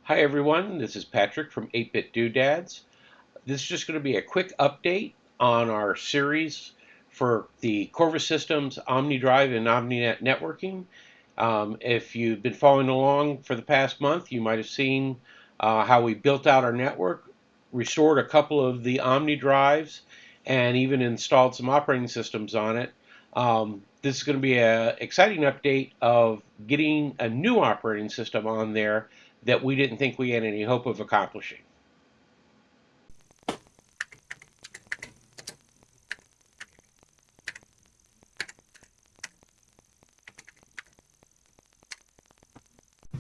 Hi everyone, this is Patrick from 8-Bit Doodads. This is just going to be a quick update on our series for the Corvus Systems OmniDrive and OmniNet networking. If you've been following along for the past month, you might have seen how we built out our network, restored a couple of the Omni drives, and even installed some operating systems on it. This is going to be an exciting update of getting a new operating system on there that we didn't think we had any hope of accomplishing.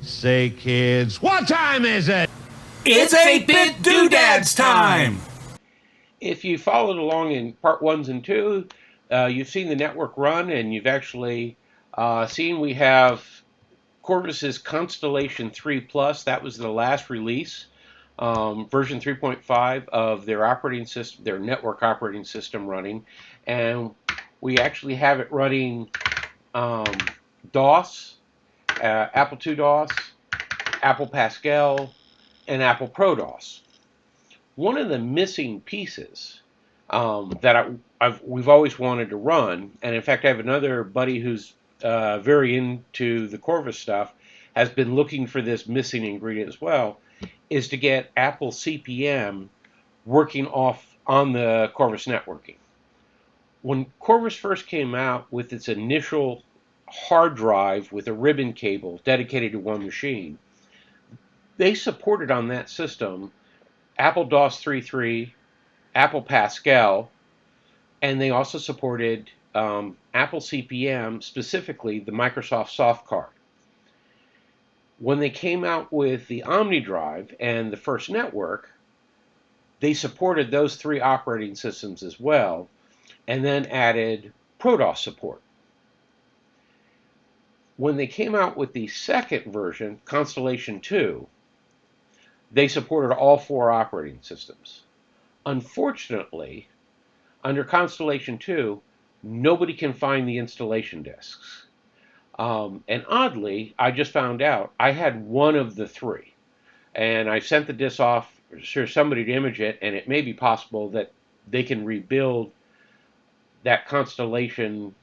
Say, kids, what time is it? It's 8-Bit Doodads time! If you followed along in part 1 and 2, you've seen the network run, and you've actually seen we have Corvus's Constellation 3 Plus. That was the last release, version 3.5 of their operating system, their network operating system running, and we actually have it running DOS, Apple II DOS, Apple Pascal, and Apple ProDOS. One of the missing pieces that we've always wanted to run, and in fact I have another buddy who's very into the Corvus stuff, has been looking for this missing ingredient as well, is to get Apple CP/M working off on the Corvus networking. When Corvus first came out with its initial hard drive with a ribbon cable dedicated to one machine, they supported on that system Apple DOS 3.3, Apple Pascal, and they also supported Apple CP/M, specifically the Microsoft soft card. When they came out with the OmniDrive and the first network, they supported those three operating systems as well, and then added ProDOS support. When they came out with the second version, Constellation 2, they supported all four operating systems. Unfortunately, under Constellation 2, nobody can find the installation disks. And oddly, I just found out I had one of the three. And I sent the disk off for somebody to image it, and it may be possible that they can rebuild that Constellation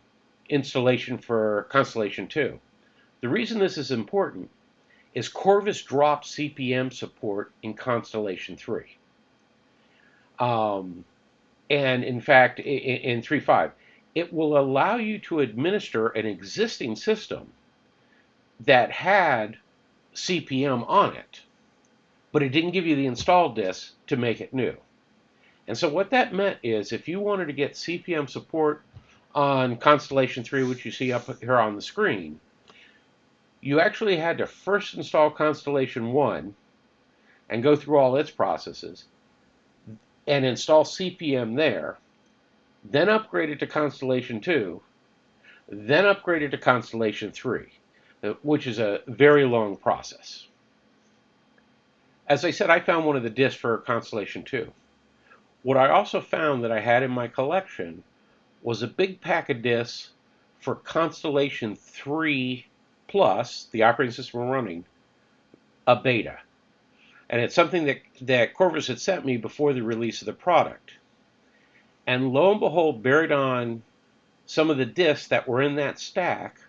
installation for Constellation 2. The reason this is important is Corvus dropped CP/M support in Constellation 3. And in fact, in 3.5, it will allow you to administer an existing system that had CP/M on it, but it didn't give you the install disk to make it new. And so what that meant is if you wanted to get CP/M support on Constellation 3, which you see up here on the screen, you actually had to first install Constellation 1 and go through all its processes and install CP/M there, then upgrade it to Constellation 2, then upgrade it to Constellation 3, which is a very long process. As I said, I found one of the disks for Constellation 2. What I also found that I had in my collection was a big pack of disks for Constellation 3 Plus, the operating system we're running, a beta. And it's something that Corvus had sent me before the release of the product. And lo and behold, buried on some of the disks that were in that stack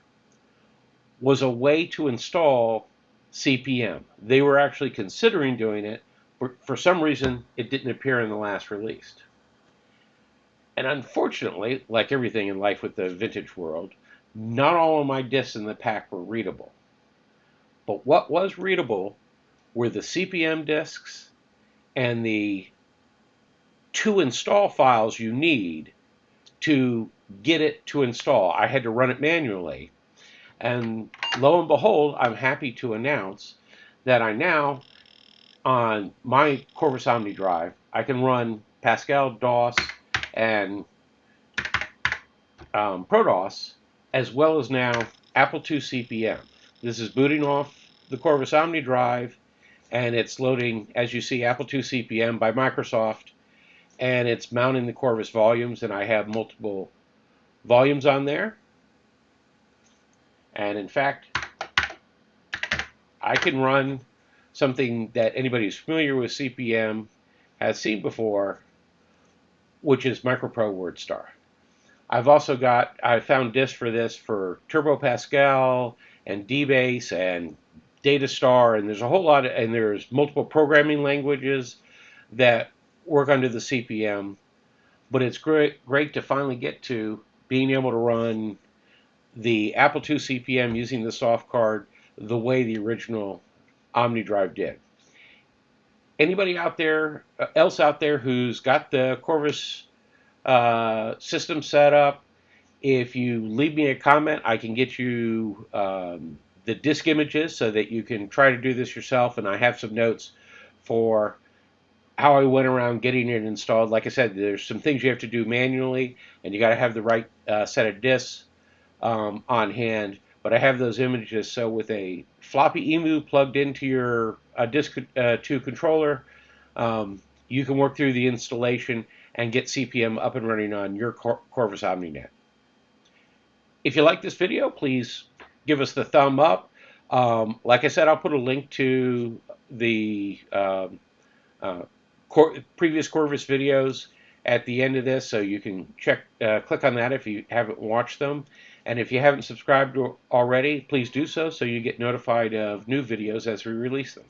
was a way to install CP/M. They were actually considering doing it, but for some reason it didn't appear in the last release. And unfortunately, like everything in life with the vintage world, not all of my disks in the pack were readable. But what was readable were the CP/M disks and the 2 install files you need to get it to install. I had to run it manually. And lo and behold, I'm happy to announce that I now, on my Corvus OmniDrive, I can run Pascal, DOS, and ProDOS, as well as now Apple II CP/M. This is booting off the Corvus OmniDrive, and it's loading, as you see, Apple II CP/M by Microsoft, and it's mounting the Corvus volumes, and I have multiple volumes on there. And in fact, I can run something that anybody who's familiar with CPM has seen before, which is MicroPro WordStar. I found disks for this for Turbo Pascal and DBase and Datastar, and there's a whole lot and there's multiple programming languages that work under the CPM, but it's great to finally get to being able to run the Apple II CPM using the soft card the way the original OmniDrive did. Anybody else out there who's got the Corvus system set up, if you leave me a comment, I can get you the disk images so that you can try to do this yourself. And I have some notes for how I went around getting it installed. Like I said, there's some things you have to do manually, and you got to have the right set of disks on hand. But I have those images, so with a floppy EMU plugged into your Disk 2 controller, you can work through the installation and get CPM up and running on your Corvus OmniNet. If you like this video, please give us the thumb up. Like I said, I'll put a link to the previous Corvus videos at the end of this, so you can click on that if you haven't watched them. And if you haven't subscribed already, please do so you get notified of new videos as we release them.